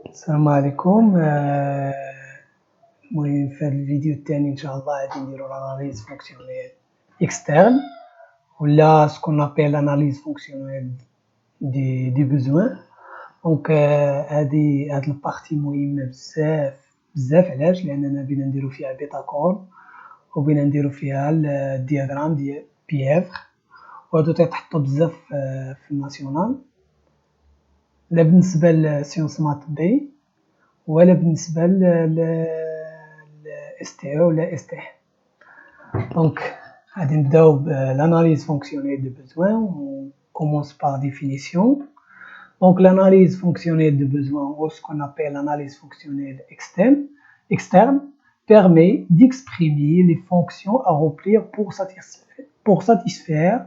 السلام عليكم. المهم في هذا الفيديو الثاني ان شاء الله غادي نديرو لاناليز فونكسيونيل اكسترن ولا سكون ابيل لاناليز فونكسيونيل دي بوزوان. دونك هاد البارتي مهمه بزاف علاش؟ لاننا بينا نديرو فيها بيتاكور وبينا نديرو فيها الدياغرام ديال بييفغ، وهادو تيتحطو بزاف في الناسيونال، لا بالنسبه لسيونس مات بي ولا بالنسبه ل STE ولا STE. دونك غادي نبداو بالاناليز فونكسيونيل دو بوزوان و commence par définition. Donc l'analyse fonctionnelle de besoin, ou ce qu'on appelle l'analyse fonctionnelle externe, permet d'exprimer les fonctions à remplir pour satisfaire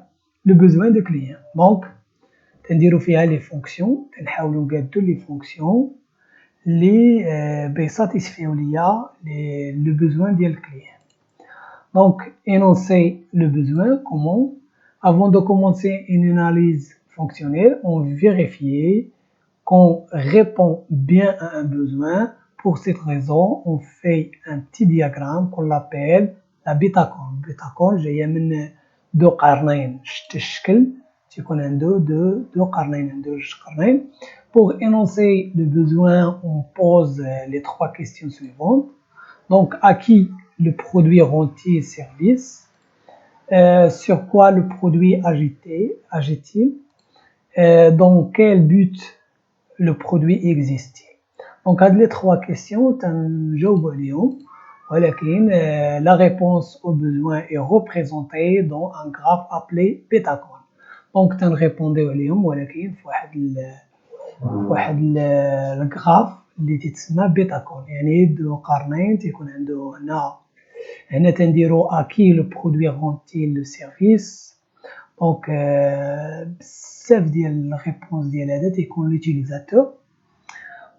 le besoin du client. Donc تنديرو فيها les fonctions، تنحاولو نقادو les fonctions اللي بيساتيسفيو ليا le besoin ديال الكليان. Donc énoncer le besoin comment? Avant de commencer une analyse fonctionnelle, on vérifie qu'on répond bien à un besoin. Pour cette raison, on fait un petit diagramme qu'on appelle la بيتاكون. بيتاكون جاية من دو قرنين، شت الشكل تيكون عنده دو قرنين، عنده جوج قرنين. Pour énoncer le besoin, on pose les trois questions suivantes. Donc, à qui le produit rend-il service? Sur quoi le produit agit-il? Dans quel but le produit existe-t-il? Donc, هاد les trois questions تنجاوبو عليهم، ولكن la réponse au besoin est représentée dans un graphe appelé بيتاكون. دونك تنريبونديو عليهم ولكن في واحد الغراف اللي تيتسمى بيتاكون، يعني دو قرنين تيكون عنده هنا تنديرو اكي لو برودوي رونتيل لو سيرفيس. دونك بزاف ديال الريبونس ديال هذا تيكون لوتيليزاتور.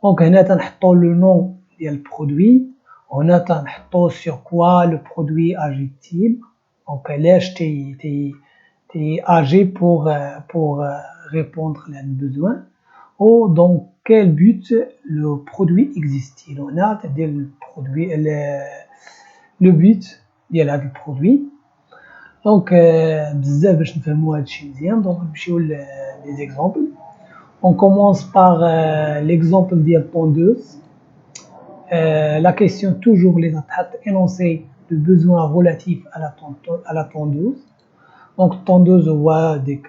دونك هنا تنحطو لو نون ديال البرودوي، وهنا تنحطو سور كوا لو برودوي اجيتيل، دونك علاش تي agit pour répondre à un besoin, ou dans quel but le produit existe-t-il. On a le produit, le but ديال هذا البرودوي. دونك بزاف باش نفهموا هذا الشيء مزيان، دونك نمشيو لي زيكزامبل. On commence par l'exemple ديال طوندوز. La question toujours les تحط énoncer le besoin relatif à la tondeuse. دونك الطوندوز هو ديك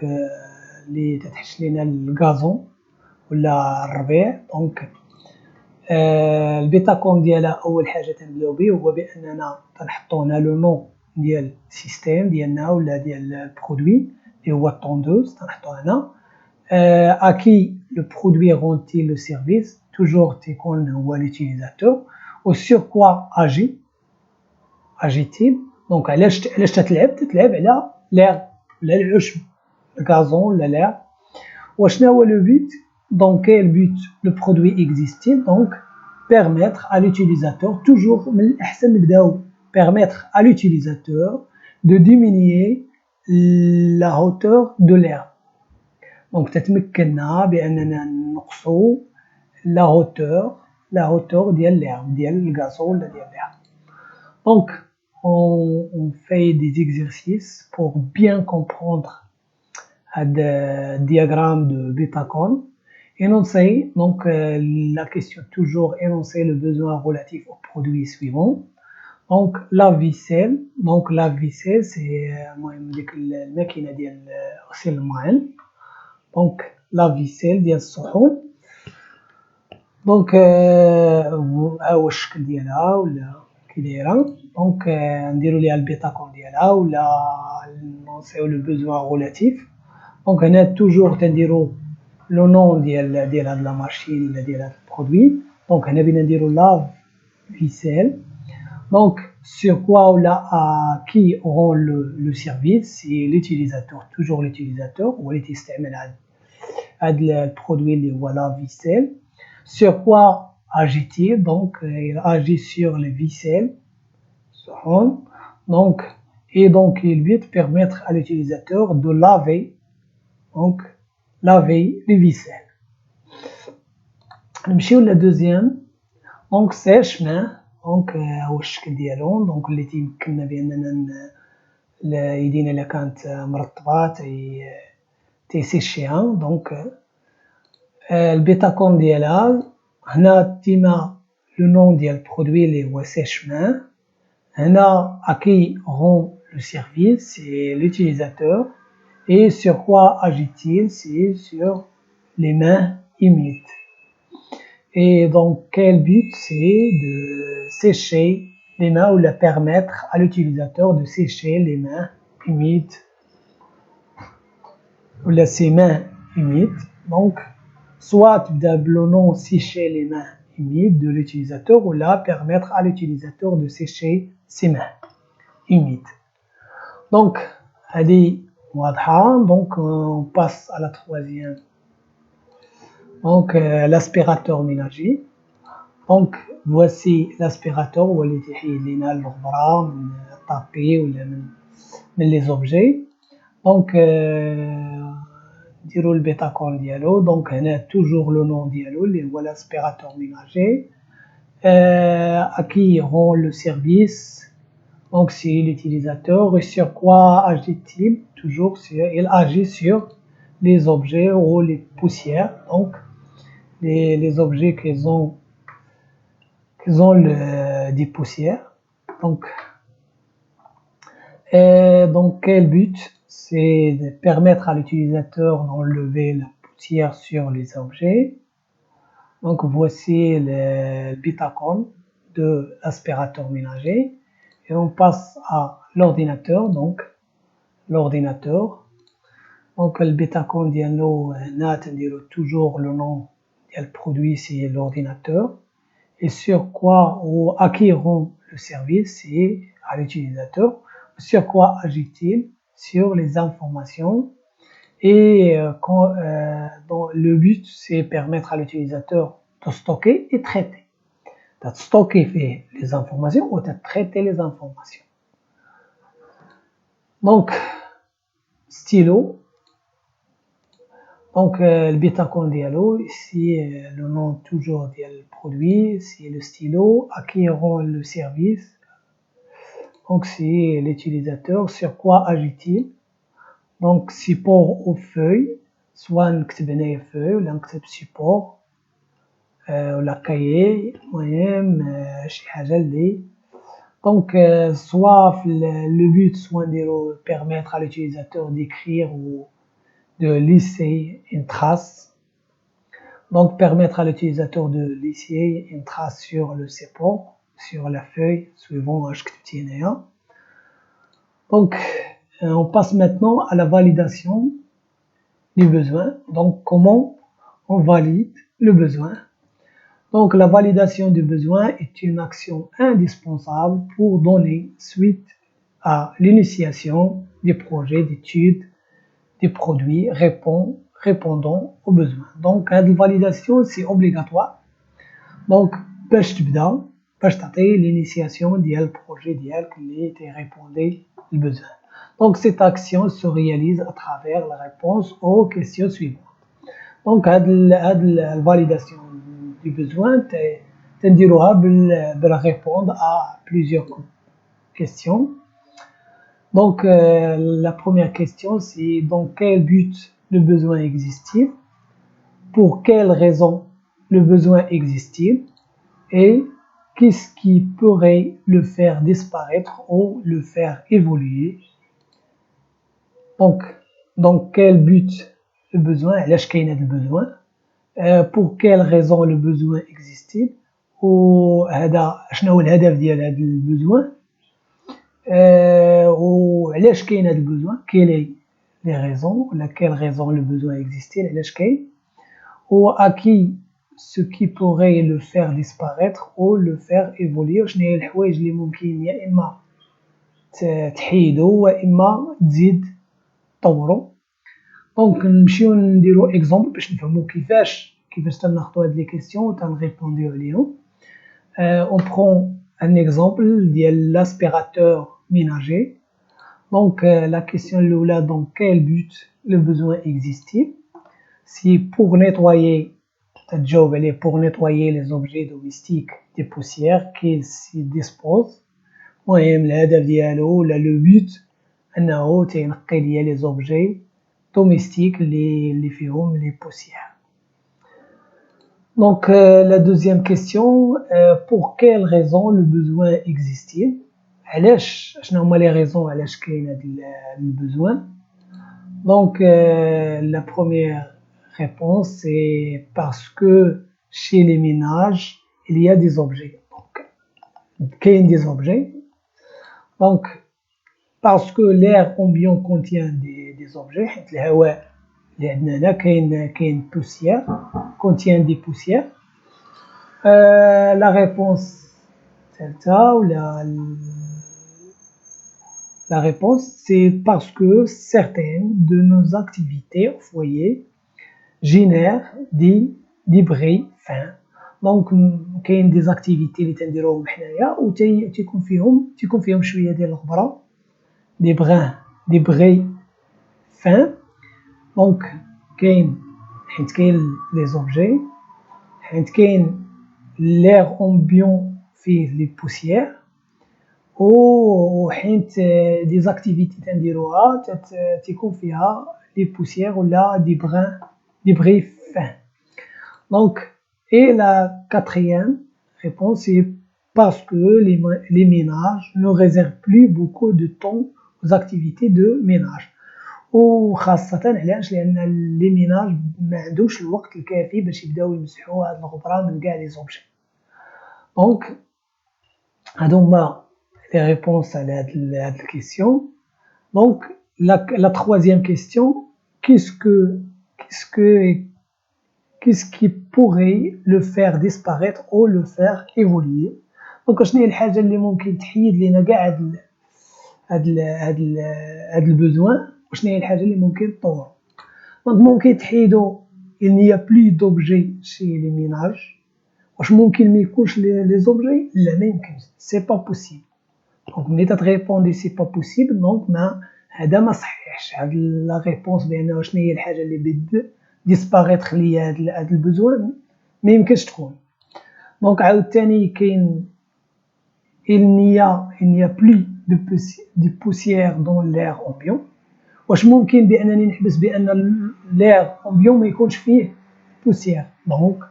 اللي تتحش لينا الغازون ولا الربيع. دونك البيتاكون ديالها اول حاجه تنبداو به هو باننا تنحطو هنا لو نون ديال السيستيم ديالنا ولا ديال البرودوي اللي هو الطوندوز، تنحطو هنا اكي لو برودوي رونتي لو سيرفيس، توجور تيكون هو لوتيليزاتور. و سور كوا اجيتيل، دونك علاش تتلعب على l'air ولا العشب، الغازون ولا l'air. وشنو هو لو but؟ dans quel but le produit existe-t-il? Donc permettre à l'utilisateur, toujours من الأحسن نبداو permettre à l'utilisateur de diminuer la hauteur de l'air. donc تتمكننا بأننا نقصو la hauteur ديال l'air، ديال الغازون ولا ديال l'air. donc on fait des exercices pour bien comprendre le diagramme de Bétacon. Énoncer, donc la question toujours énoncer le besoin relatif au produit suivant. Donc la ficelle c'est الماكينة ديال غسيل الماعن. donc la ficelle ديال الصحون. donc ها هو الشكل ديالها ولا كي دايره. دونك نديرو ليها البيتاكون ديالها ولا نونسيو لو بوزوان ريلاتيف. دونك هنا توجور تنديرو لو نون ديال هاد لا ماشين ولا ديال هاد البرودوي. دونك هنا بينا نديرو لا فيسيل. دونك سور كوا ولا كي اورون لو سيرفيس، سي لوتيليزاتور، توجور لوتيليزاتور هو اللي تيستعمل هاد البرودوي اللي هو لا فيسيل. sur quoi agit-il? donc il agit sur les ficelles. donc le but permettre à l'utilisateur de laver les ficelles. نمشيو للدوزيام دونك سيش مان دونك هو الشكل ديالو دونك اللي تيمكننا باننا يدينا الا كانت مرطبه تيسيشيها دونك البيتاكون ديالها هنا ديما لو نون ديال البرودوي اللي هو سيش مان هنا qui rend le service c'est l'utilisateur et sur quoi agit-il c'est sur les mains humides. Et donc, quel but c'est de sécher les mains ou de permettre à l'utilisateur de sécher les mains humides ou ses mains humides. Donc, soit le nom sécher les mains humides de l'utilisateur ou là permettre à l'utilisateur de sécher ses mains humides. Donc, donc on passe à la troisième. Donc, l'aspirateur ménager. Donc, voici l'aspirateur où il y a le tapis ou les objets. Donc, dire le bétacon dialo. Donc, on a toujours le nom dialo, l'aspirateur ménager. À qui rend le service. Donc, c'est l'utilisateur. Et sur quoi agit-il? Toujours, il agit sur les objets ou les poussières. Donc, les objets qui ont des poussières. Donc, quel but? C'est de permettre à l'utilisateur d'enlever la poussière sur les objets. Donc, voici le bitacon de l'aspirateur ménager. Et on passe à l'ordinateur. Donc, l'ordinateur. Donc, le bitacon dialo, toujours le nom du produit, c'est l'ordinateur. Et sur quoi ou à qui rend le service, c'est à l'utilisateur. Sur quoi agit-il? Sur les informations. Et donc, le but, c'est permettre à l'utilisateur de stocker et traiter. De stocker les informations ou de traiter les informations. Donc, stylo. Donc, le bitacon dialo, ici le nom toujours du produit, c'est le stylo, à qui rend le service. Donc, c'est l'utilisateur, sur quoi agit-il? Donc, support aux feuilles, soit نكتب feuille, ou نكتب support, ولا cahier, المهم شي حاجة اللي donc soit le but soit de permettre à l'utilisateur d'écrire ou de laisser une trace. Donc, permettre à l'utilisateur de laisser une trace sur le support, sur la feuille, suivant ce que tu tiens. Donc, on passe maintenant à la validation du besoin. Donc, comment on valide le besoin? Donc, la validation du besoin est une action indispensable pour donner suite à l'initiation du projet d'étude des produits répondant aux besoins. Donc, la validation, c'est obligatoire. Donc, باش تعطي l'initiation ديال البروجي ديالك اللي تيريبوندي البزوان. Donc, cette action se réalise à travers la réponse aux questions suivantes. Donc, la validation du besoin, تنديروها répondre à plusieurs questions. Donc, la première question, c'est dans quel but le besoin existe-t-il? Pour quelle raison le besoin existe-t-il? Et qu'est-ce qui pourrait le faire disparaître ou le faire évoluer? Donc, dans quel but le besoin? علاش كاين هذا البزوان؟ pour quelle raison le besoin existe-t-il? وهذا شنو هو الهدف ديال هذا البزوان؟ وعلاش كاين هذا البزوان؟ quelles les raisons? ولا quelle raison le besoin existe-t-il? علاش كاين؟ ou à qui ce qui pourrait le faire disparaître ou le faire évoluer وشنو هي الحوايج اللي ممكن يا اما تحيدو واما تزيد طورو. دونك نمشيو نديرو اكزومبل باش نفهمو كيفاش تناخدو هاد لي كيسيون و تنريبونديو عليهم. on prend un exemple ديال l'aspirateur ménager. Donc la question الاولى dans quel but le besoin existe-t-il? Si pour nettoyer تتجاوب عليه pour nettoyer les objets domestiques des poussières qu'ils s'y disposent. المهم الهدف ديالو ولا لو بوت انه تينقي ليا لي زوبجي domestiques اللي فيهم لي poussières. Donc la deuxième question, pour quelle raison le besoin existe-t-il? علاش شنو هما لي ريزون علاش كاين هذا الbesoin? Donc la première réponse c'est parce que chez les ménages il y a des objets. Donc كاين des objets. Donc parce que l'air ambiant contient des objets, حيت الهواء اللي عندنا هنا كاين poussière, contient des poussières. La réponse ثالثة ولا la réponse c'est parce que certaines de nos activités au foyer génèrent des bruits fins. Donc كاين des activités اللي تنديروهم حنايا و تيكون فيهم شويه ديال الغبره des bruits fins. Donc كاين حيت كاين les objets, حيت كاين l'air ambiant فيه les poussières, و حيت des activités تنديروها تيكون فيها les poussières ولا des bruits fins. Donc et la quatrième réponse c'est parce que les ménages ne réservent plus beaucoup de temps aux activités de ménage. وخاصة علاش لأن لي ميناج ما عندهمش الوقت الكافي باش يبداو يمسحوا هاد الغبرة من كاع لي زوبجي. دونك هادو هما لي ريبونس على هاد الكيسيون. دونك la troisième question, qu'est-ce qui pourrait le faire disparaître ou le faire évoluer? دونك شنو هي الحاجة اللي ممكن تحيد لينا كاع هاد البوزوان، وشنو هي الحاجة اللي ممكن تطور؟ دونك ممكن تحيدو il n'y a plus d'objets chez les ménages. واش ممكن ما يكونش لي زوبجي؟ لا ما يمكنش، سي با بوسيبل. دونك ملي تتريبوندي سي با بوسيبل دونك هذا ما صحيحش. هاد لا ريبونس بانه شنو هي الحاجة اللي بد ديسباريتر ليا هاد البوزوان ما يمكنش تكون. دونك عاوتاني كاين il n'y a plus de poussière dans l'air ambiant. واش ممكن بانني نحبس بان l'air ambiant ما يكونش فيه poussière؟ donc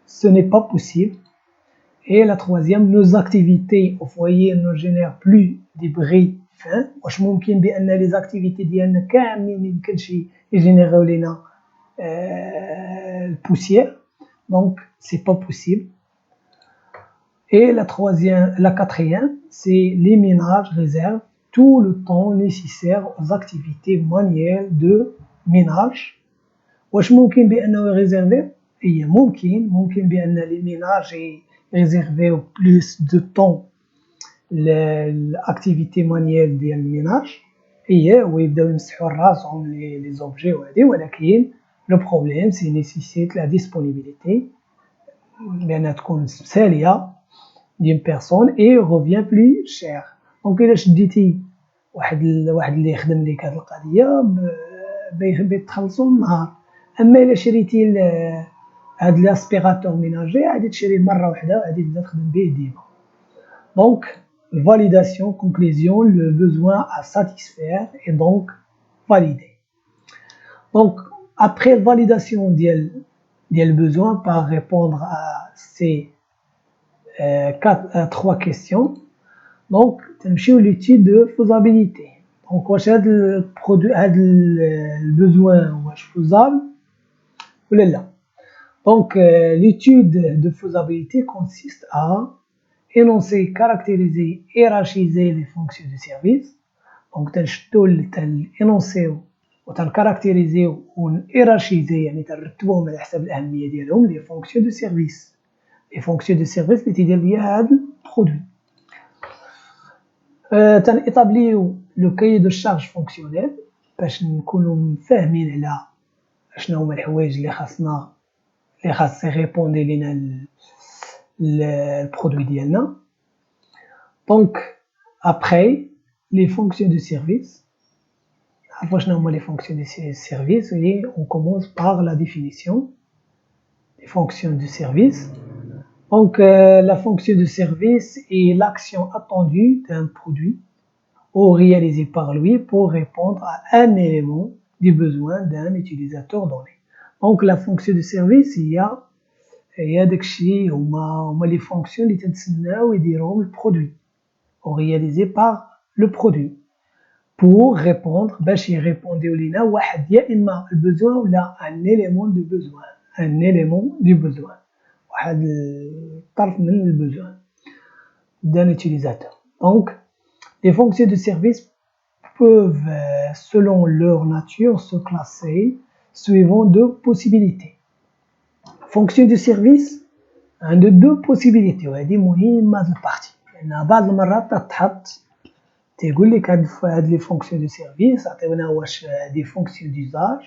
ce n'est pas possible. Et la troisième, nos activités au foyer ne génèrent plus des bruits fins. واش ممكن بان les activités ديالنا كاملين ميمكنش يجينيريو لينا poussière. donc c'est pas possible. Et la quatrième, c'est les ménages réservent tout le temps nécessaire aux activités manuelles de ménage. واش ممكن بانه يريزيرفي؟ هي ممكن بان لي ميناج يريزيرفيو بلوس دو طون l'activité manuelle ديال الميناج ويبداو يمسحوا راسهم لي زوبجي وهادي، ولكن لو بروبليم سي نيسيسيت لا ديسپونيبيليتي بانها تكون ساليه ديال بيرسون اي ريفيان بلو شير. دونك الا شديتي واحد اللي يخدم لك هاد القضيه بتخلصوا النهار. اما الا شريتي هاد لاسبيراتور ميناجي غادي تشريه مره واحده وغادي تبدا تخدم به ديما. دونك validation, conclusion, le besoin à satisfaire est donc validé. Donc après validation ديال besoin par répondre à ces trois questions, donc تنمشيو l'étude de faisabilité. Donc واش هاد الbesoin واش faisable ولا لا. Donc l'étude de faisabilité consiste à énoncer, caractériser, hiérarchiser les fonctions du service. Donc تنشدو énoncer وتنكاركتيريزيو ونيرارشيزي يعني تنرتبوهم على حسب الأهمية ديالهم les fonctions du service. Les fonctions du service اللي تيدير ليا هاد البرودوي. تنإطابليو لو كاي دو شارج فونكسيونيل باش نكونو فاهمين على شنو هما الحوايج اللي خاص يريبوندي لينا البرودوي ديالنا. Donc après les fonctions du service, عرفوا شنو هما les fonctions du service, et on commence par la définition. les fonctions de service. Donc, la fonction de service est l'action attendue d'un produit ou réalisée par lui pour répondre à un élément du besoin d'un utilisateur donné. Donc, la fonction de service, هي داكشي هما les fonctions اللي تنتسناو يديروهم البرودوي ou réalisées par le produit pour répondre باش يريبونديو لينا واحد يا اما البوزوان ولا ان élément du besoin un élément du besoin واحد الطرف من البوزوان d'un utilisateur. Donc les fonctions de service peuvent selon leur nature se classer suivant deux possibilités. Fonction de service عنده deux possibilités وهذه مهمة هاد البارتي لأن بعض المرات تتحط تيقول لك هاد لي فونكسيون دو سيرفيس عطيونا واش دي فونكسيون ديزاج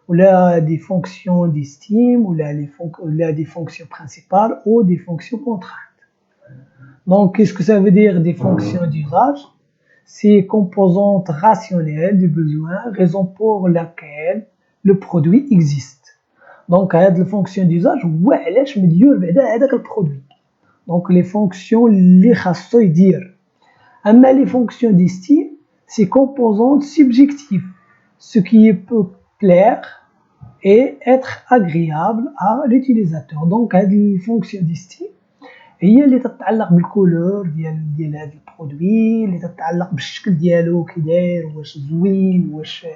ولا دي فونكسيون ديستيم ولا دي فونكسيون برينسيبال ou des fonctions contraintes. Donc qu'est-ce que ça veut dire des fonctions d'usage? C'est composante rationnelle du besoin, raison pour laquelle le produit existe. Donc هاد الفونكسيون ديزاج هو علاش مديور بعدا هذاك البرودوي. Donc les fonctions اللي خاصو يدير. Amma les fonctions d'estime, c'est composante subjective, ce qui peut plaire et être agréable à l'utilisateur. Donc les fonctions d'estime هي اللي تتعلق بالكولور ديال هذا البرودوي اللي تتعلق بالشكل ديالو كي داير واش زوين واش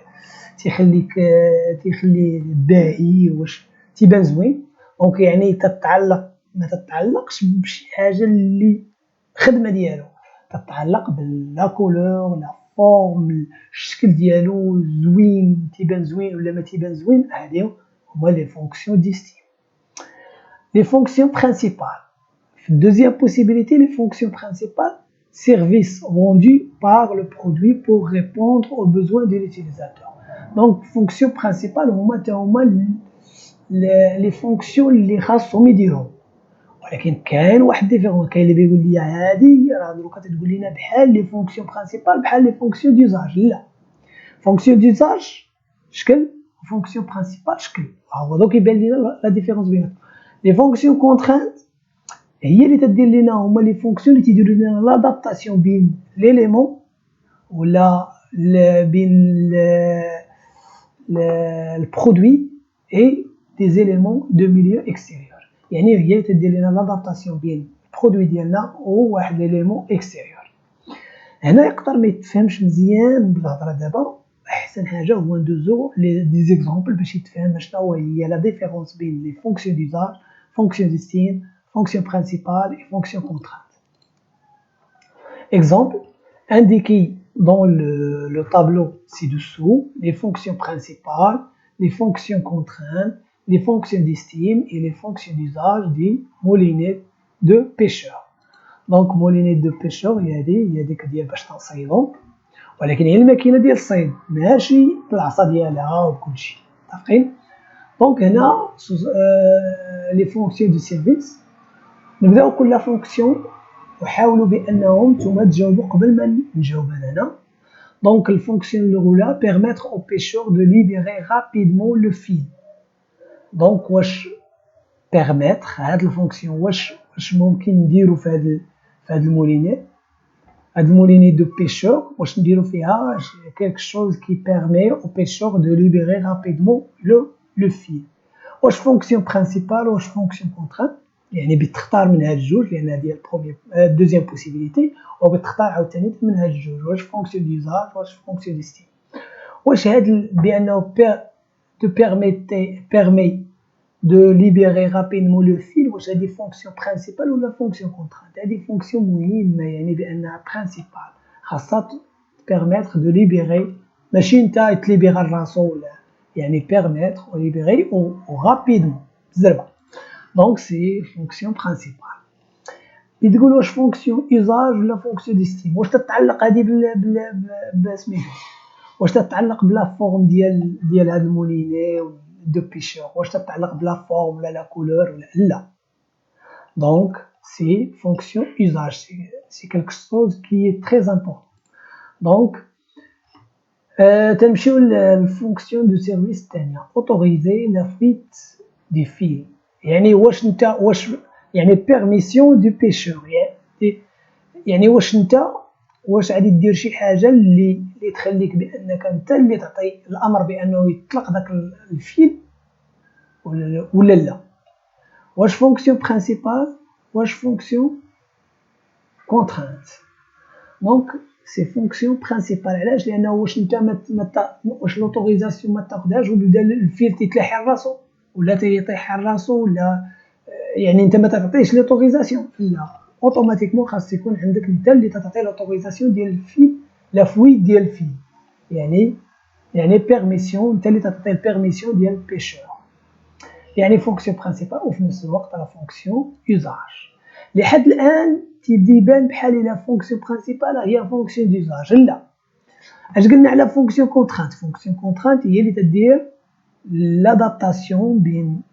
تيخلي باهي واش تيبان زوين. دونك يعني ما تتعلقش بشي حاجه اللي خدمه ديالو تتعلق بلا كولور لا فورم الشكل ديالو زوين تيبان زوين ولا ما تيبان زوين. هادي هما لي فونكسيون ديستيم. لي فونكسيون برينسيبال deuxième possibilité, les fonctions principales, services rendus par le produit pour répondre aux besoins de l'utilisateur. Donc, fonctions principales, les fonctions اللي خاصهم يديرهم. ولكن كاين واحد ديفيرون كاين اللي بيقول لي هادي راه دروكا تقول لنا بحال لي فونكسيون برينسيبال بحال لي فونكسيون ديزاج. لا، فونكسيون ديزاج شكل فونكسيون برينسيبال شكل. هو دوك يبان لنا لا ديفيرونس بيناتهم. لي فونكسيون كونترانت هي اللي تدير لنا هما لي فونكسيون اللي تيديروا لنا لادابتاسيون بين ليليمون ولا بين البرودوي اي دي زيليمون دو ميليو اكستيريور. يعني هي تدير لنا لادابتاسيون بين البرودوي ديالنا وواحد ليليمون اكستيريور. هنا يقدر ما يتفهمش مزيان بالهضره دابا. احسن حاجه هو ندوزو دي زيكزامبل باش يتفهم شنو هي لا ديفيرونس بين لي فونكسيون ديزاج فونكسيون ديستيم fonction principale et fonction contrainte. Exemple, indiqué dans le tableau ci-dessous les fonctions principales, les fonctions contraintes, les fonctions d'estime et les fonctions d'usage des moulinets de pêcheurs. Donc moulinets de pêcheurs هي هذيك ديال باش تنصيدو ولكن هي الماكينه ديال الصيد ماشي بالعصا ديالها وكلشي متفقين. دونك هنا لي فونكسيون دو سيرفيس نبداو كل فونكسيون وحاولوا بانهم نتوما تجاوبوا قبل ما نجاوب انا. دونك الفونكسيون الاولى permettre aux pêcheurs de libérer rapidement le fil. دونك واش permettre هاد الفونكسيون واش ممكن نديرو في هاد الموليني هاد الموليني دو بيشور واش نديرو فيها quelque chose qui permet aux pêcheurs de libérer rapidement le fil. واش فونكسيون برينسيبال واش فونكسيون كونترانت يعني بتختار من هاد الجوج لان هادي البروميير دوزيام بوسيبيليتي وبتختار عاوتاني من هاد الجوج واش فونكسيون ديزاج واش فونكسيون ديستيم. واش هاد بانه te permet de libérer rapidement le fil واش هادي فونكسيون برينسيبال ولا فونكسيون كونترانت. هادي فونكسيون مهمه يعني بانها برينسيبال خاصها permettre de libérer ماشي نتا تليبيرا راسو ولا يعني permettre ou libérer ou rapidement بزربه. Donc c'est fonction principale. يتقول واش فونكسيون usage ولا فونكسيون ديستيم. واش تتعلق هذه بسميتو واش تتعلق بلا فورم ديال هذا الموليني دو بيشور واش تتعلق بلا فورم ولا لا كولور ولا لا. Donc c'est fonction usage, c'est quelque chose qui est très important. Donc تنمشيو للفونكسيون دو سيرفيس الثانيه autoriser la fuite des fils يعني واش يعني بيرميسيون دو بيشور، يعني واش غادي دير شي حاجه اللي تخليك بانك انت اللي تعطي الامر بانه يطلق داك الفيل ولا لا. واش فونكسيون برينسيبال واش فونكسيون كونترانت. دونك سي فونكسيون برينسيبال. علاش؟ لانه واش انت واش لوتوريزاسيون ما تاخذهاش وبدا الفيل تيتلاحي على راسو ولا تيطيح على راسو ولا يعني انت ما تعطيش لوتوريزاسيون، لا اوتوماتيكمون خاص يكون عندك انت اللي تعطي لوتوريزاسيون ديال الفيل لا فويت ديال الفيل، يعني بيرميسيون، انت اللي تعطي البيرميسيون ديال البيشور، يعني فونكسيون برينسيبال وفي نفس الوقت لا فونكسيون يوزاج. لحد الان تيبدا يبان بحال لا فونكسيون برينسيبال هي فونكسيون ديوزاج، لا. اش قلنا على فونكسيون كونترانت؟ فونكسيون كونترانت هي اللي تدير لادابتاسيون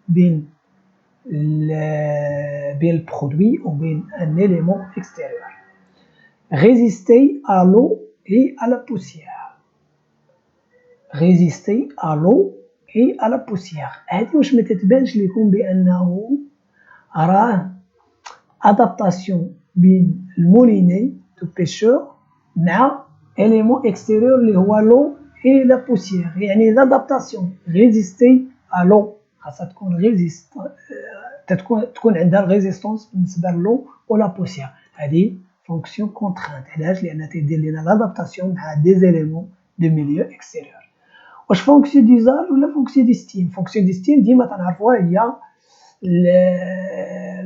بين البرودوي وبين ان élément extérieur. Résister à l'eau et à la poussière. Résister à l'eau et à la poussière. هذه واش ما تتبانش لكم بانه راه ادابتاسيون بين الموليني دو بيشور مع élément extérieur اللي هو لو et la poussière. يعني لادابتاسيون ريزيستي à l'eau خاصها تكون تكون عندها الريزيستونس بالنسبه للو ولا بوسيير. هذه فونكسيون كونترانت. علاش؟ لان تيدير لنا لادابتاسيون مع دي زيليمون دو ميليو اكستيريور. واش فونكسيون ديزاج ولا فونكسيون ديستيم؟ فونكسيون ديستيم ديما تنعرفوها هي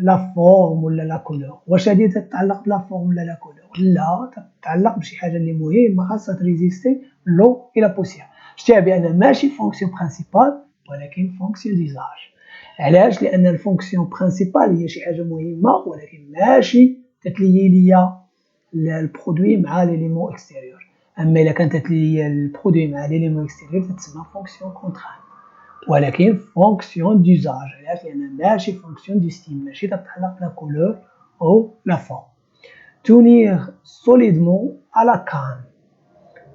لا فورم ولا لا كولور. واش هذه تتعلق بلا فورم ولا لا كولور؟ لا، تتعلق بشي حاجه اللي مهمه خاصها تريزيستي لو اي لا بوسيير. شتيها بان ماشي فونكسيون برينسيبال ولكن فونكسيون ديزاج. علاش؟ لان الفونكسيون برينسيبال هي شي حاجه مهمه ولكن ماشي تتليي ليا البرودوي مع ليليمون اكستيريور. اما الا كانت تتليي البرودوي مع ليليمون اكستيريور تتسمى فونكسيون كونترانت ولكن فونكسيون ديزاج. علاش؟ لان ماشي فونكسيون ديستيم، ماشي تتعلق بلا كولور او لا فورم. تونير سوليدمون على كان.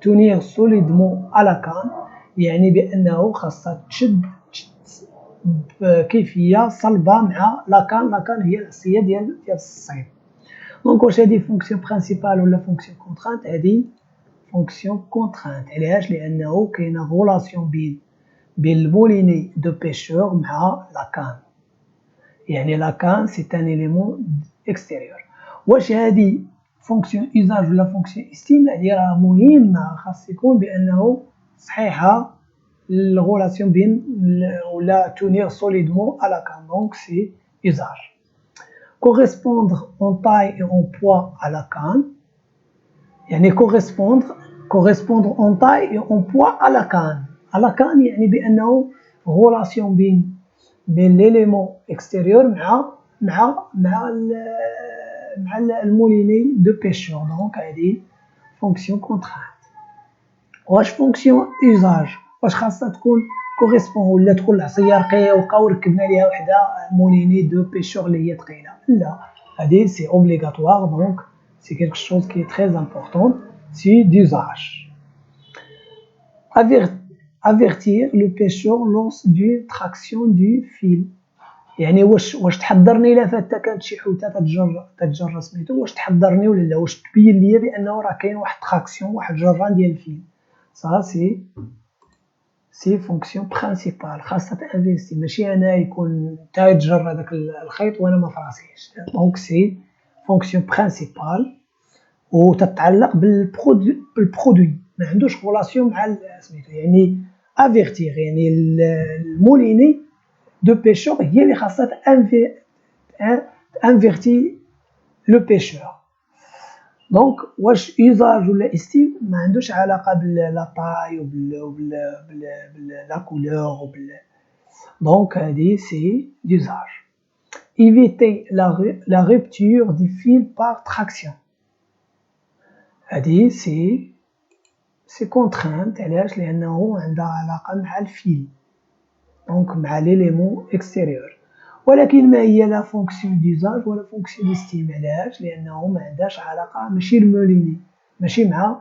تونير سوليدمون على كان يعني بانه خاصها تشد بكيفيه صلبه مع لاكان. لاكان هي العصيه ديال الصيد. دونك واش هذه فونكسيون برينسيبال ولا فونكسيون كونترانت؟ هذه فونكسيون كونترانت. علاش؟ لانه كاينه غولاسيون بين الموليني دو بيشور مع لاكان، يعني لاكان سي ان إيليمون اكستيريور. واش هذه فونكسيون يوزاج ولا فونكسيون استيم؟ هذه راه مهمه، خاص يكون بانه صحيحه الغولاسيون بين ولا تونير سوليدمون على كان. دونك سي usage. Correspondre en taille et en poids à la canne. يعني correspondre en taille et en poids à la canne. à la canne يعني بانه غولاسيون بين ليليمون اكستيريور مع الموليني دو بيشور. دونك هذه فونكسيون كونترانت. واش فونكسيون يوزاج؟ واش خاصها تكون كوريسبون ولا تكون العصيه رقيقه وبقاو ركبنا ليها وحده موليني دو بيشور اللي هي ثقيله؟ لا، هذه سي اوبليغاتوار. دونك سي كيلكو شوز كي تري امبورطون، سي ديوزاج. avertir le pêcheur lors d'une traction du fil. يعني واش تحضرني الا فاتت كانت شي حوته تتجر سميتو، واش تحضرني ولا لا؟ واش تبين ليا بانه راه كاين واحد تراكسيون، واحد جران ديال الفيل. Ça c'est fonction principale. خاصها تانفيستي، ماشي انا يكون تا يتجر هذاك الخيط وانا ما فراسيش. دونك سي فونكسيون برينسيبال وتتعلق بالبرودوي، ما عندوش غولاسيون مع سميتو. يعني افيرتير يعني الموليني دو بيشور هي اللي خاصها انفيرتي لو بيشور. دونك واش يوزاج ولا استيم ما عندوش علاقه بلا طاي وبلا كولور دونك هذه سي يوزاج. éviter la rupture du fil par traction. هذه سي كونترانت. علاش؟ لانه عندها علاقه مع الفيل، دونك مع ليليمون اكستيريور. ولكن ما هي لا فونكسيون ديزاج ولا فونكسيون ديستيم؟ علاش؟ لانه ما عندهاش علاقه، ماشي الموليني، ماشي مع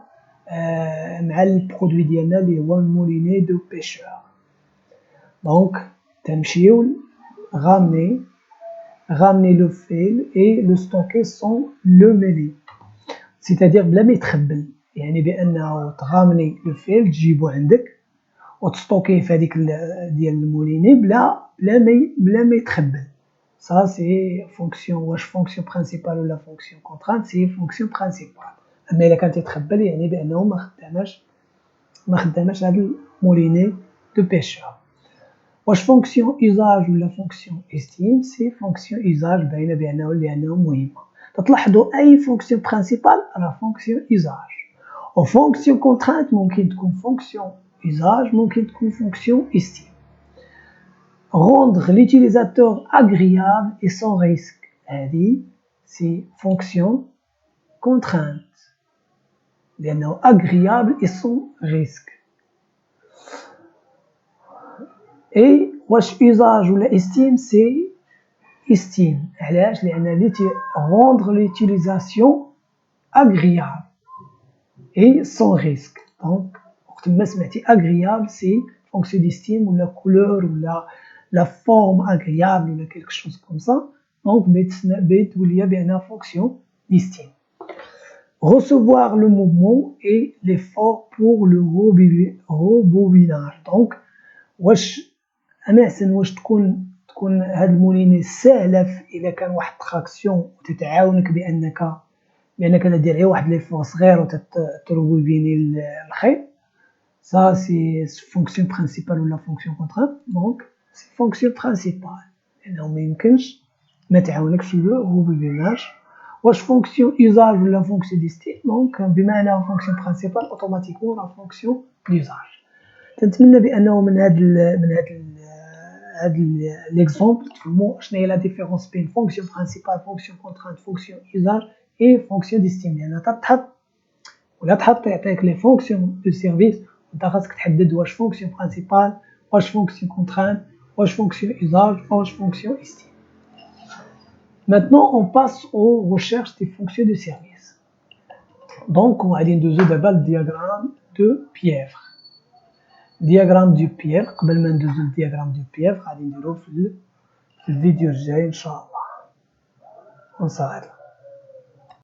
البرودوي ديالنا اللي هو الموليني دو بيشور. دونك تنمشيو ramener le fil et le stocker sans le mêler. C'est-à-dire بلا ما يتخبل، يعني بأنه تغامني لو فيل تجيبو عندك وتستوكيه في هذيك ديال الموليني بلا ما يتخبل. Ça c'est fonction واش fonction principale ولا fonction contrainte، c'est fonction principale. أما إلا كانت يتخبل يعني بأنه ما خداماش هاد الموليني دو بيشور. واش فونكسيون usage ولا فونكسيون estime، سي فونكسيون usage باينه لأنه مهمه. تلاحظوا اي فونكسيون برينسيبال راه فونكسيون usage، و فونكسيون كونترانت ممكن تكون فونكسيون usage ممكن تكون فونكسيون estime. rendre l'utilisateur agréable et sans risque، هذه سي فونكسيون contrainte لأنه agréable et sans risque. اي واش usage ولا estime، سي estime. علاش؟ لأن rendre l'utilisation agréable et sans risque. donc وقت ما سمعتي agréable سي fonction d'estime ولا couleur ولا la forme agréable ولا quelque chose comme ça. donc بتولي بأنها fonction d'estime. recevoir le mouvement et l'effort pour le rebobinage. donc واش أنا أحسن واش تكون هاد الموليني ساهله الا كان واحد تراكسيون وتتعاونك بانك دير غير واحد ليفور صغير وتروبيني الخيط. ça c'est fonction principale ولا fonction contrainte. donc c'est fonction principale لانه ما يمكنش ما تعاونكش لو روبيناج. واش fonction usage ولا fonction d'estime، donc بما انها fonction principale اوتوماتيكمون لا fonction d'usage. تنتمنى بانه من هاد l'exemple تفهموا شنو هي لا ديفيرونس بين فونكسيون برينسيبال، فونكسيون كونترانت، فونكسيون usage اي فونكسيون ديستيم. لان تحط يعطيك لي فونكسيون دو سيرفيس وانت خاصك تحدد واش فونكسيون برينسيبال، واش فونكسيون كونترانت، واش فونكسيون usage، واش فونكسيون estime. Maintenant on passe aux recherches des fonctions de service. donc غادي ندوزو دابا للدياغرام دو بييفر. دياغرام دو بييفر قبل ما ندوزو للدياغرام دو بييفر غادي نديروه في الفيديو الجاي ان شاء الله. ونصافي.